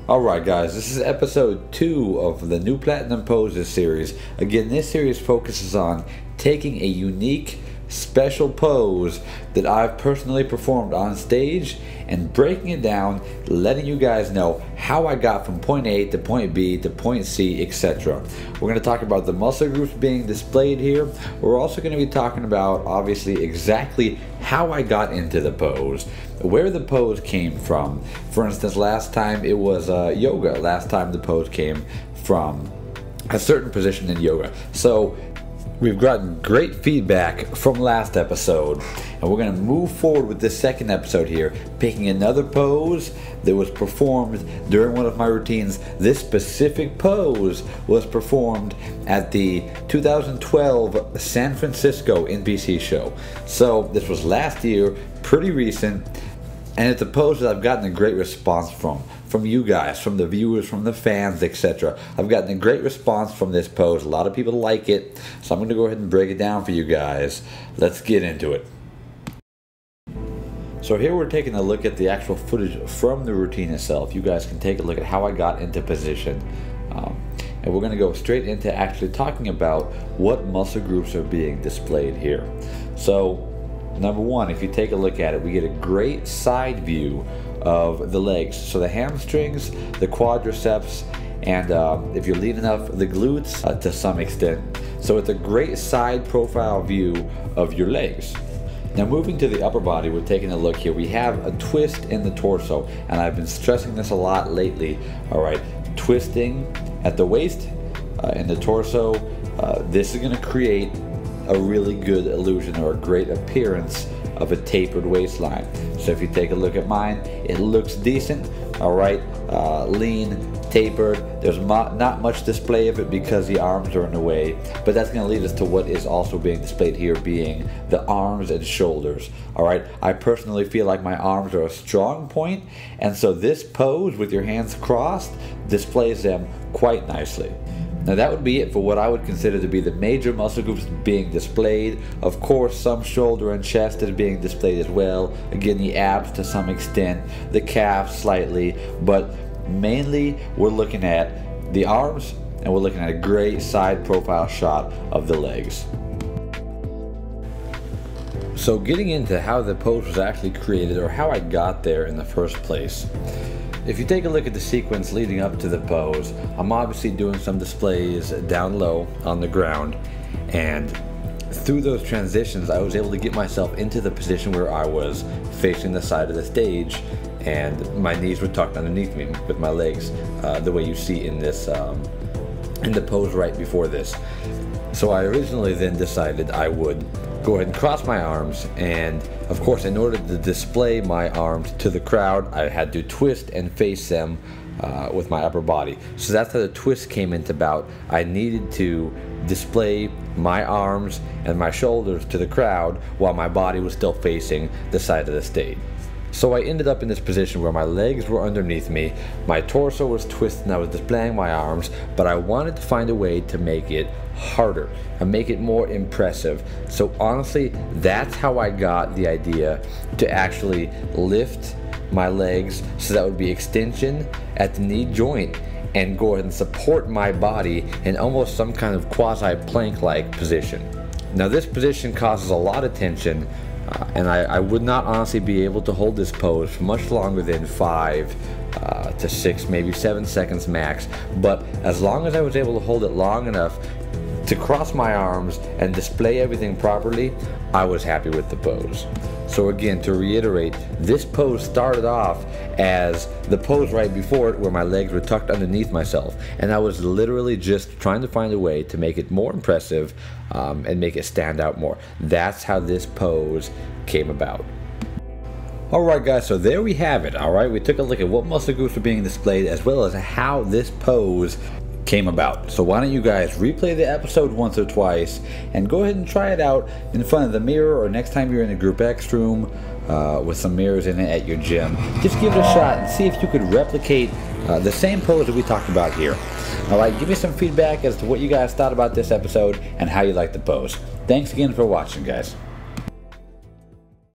Alright guys, this is episode 2 of the New Platinum Poses series. Again, this series focuses on taking a unique, special pose that I've personally performed on stage and breaking it down, letting you guys know how I got from point A to point B to point C, etc. We're going to talk about the muscle groups being displayed here. We're also going to be talking about, obviously, exactly how I got into the pose, where the pose came from. For instance, last time it was yoga. Last time the pose came from a certain position in yoga. So we've gotten great feedback from last episode, and we're going to move forward with this second episode here, picking another pose that was performed during one of my routines. This specific pose was performed at the 2012 San Francisco NPC show. So this was last year, pretty recent, and it's a pose that I've gotten a great response from you guys, from the viewers, from the fans, etc. I've gotten a great response from this pose. A lot of people like it, so I'm going to go ahead and break it down for you guys. Let's get into it. So here we're taking a look at the actual footage from the routine itself. You guys can take a look at how I got into position. And we're going to go straight into actually talking about what muscle groups are being displayed here. So number one, if you take a look at it, we get a great side view of the legs. So the hamstrings, the quadriceps, and if you're leaning up, the glutes to some extent. So it's a great side profile view of your legs. Now moving to the upper body, we're taking a look here. We have a twist in the torso, and I've been stressing this a lot lately. All right, twisting at the waist, in the torso. This is going to create a really good illusion or a great appearance of a tapered waistline. So if you take a look at mine, it looks decent. All right, lean, tapered. There's not much display of it because the arms are in the way, but that's going to lead us to what is also being displayed here, being the arms and shoulders. All right, I personally feel like my arms are a strong point, and so this pose with your hands crossed displays them quite nicely. Now that would be it for what I would consider to be the major muscle groups being displayed. Of course, some shoulder and chest is being displayed as well. Again, the abs to some extent, the calves slightly, but mainly we're looking at the arms, and we're looking at a great side profile shot of the legs. So getting into how the pose was actually created, or how I got there in the first place. If you take a look at the sequence leading up to the pose, I'm obviously doing some displays down low on the ground, and through those transitions I was able to get myself into the position where I was facing the side of the stage and my knees were tucked underneath me with my legs, the way you see in this in the pose right before this. So I originally then decided I would go ahead and cross my arms, and of course in order to display my arms to the crowd, I had to twist and face them with my upper body. So that's how the twist came into about. I needed to display my arms and my shoulders to the crowd while my body was still facing the side of the stage. So I ended up in this position where my legs were underneath me, my torso was twisted, and I was displaying my arms, but I wanted to find a way to make it harder and make it more impressive. So honestly, that's how I got the idea to actually lift my legs, so that would be extension at the knee joint, and go ahead and support my body in almost some kind of quasi-plank-like position. Now this position causes a lot of tension, and I would not honestly be able to hold this pose for much longer than 5 to 6, maybe 7 seconds max. But as long as I was able to hold it long enough to cross my arms and display everything properly, I was happy with the pose. So again, to reiterate, this pose started off as the pose right before it where my legs were tucked underneath myself, and I was literally just trying to find a way to make it more impressive and make it stand out more. That's how this pose came about. Alright guys, so there we have it. Alright, we took a look at what muscle groups were being displayed as well as how this pose came about. So why don't you guys replay the episode once or twice and go ahead and try it out in front of the mirror, or next time you're in a group X room with some mirrors in it at your gym. Just give it a shot and see if you could replicate the same pose that we talked about here. Alright, give me some feedback as to what you guys thought about this episode and how you liked the pose. Thanks again for watching, guys.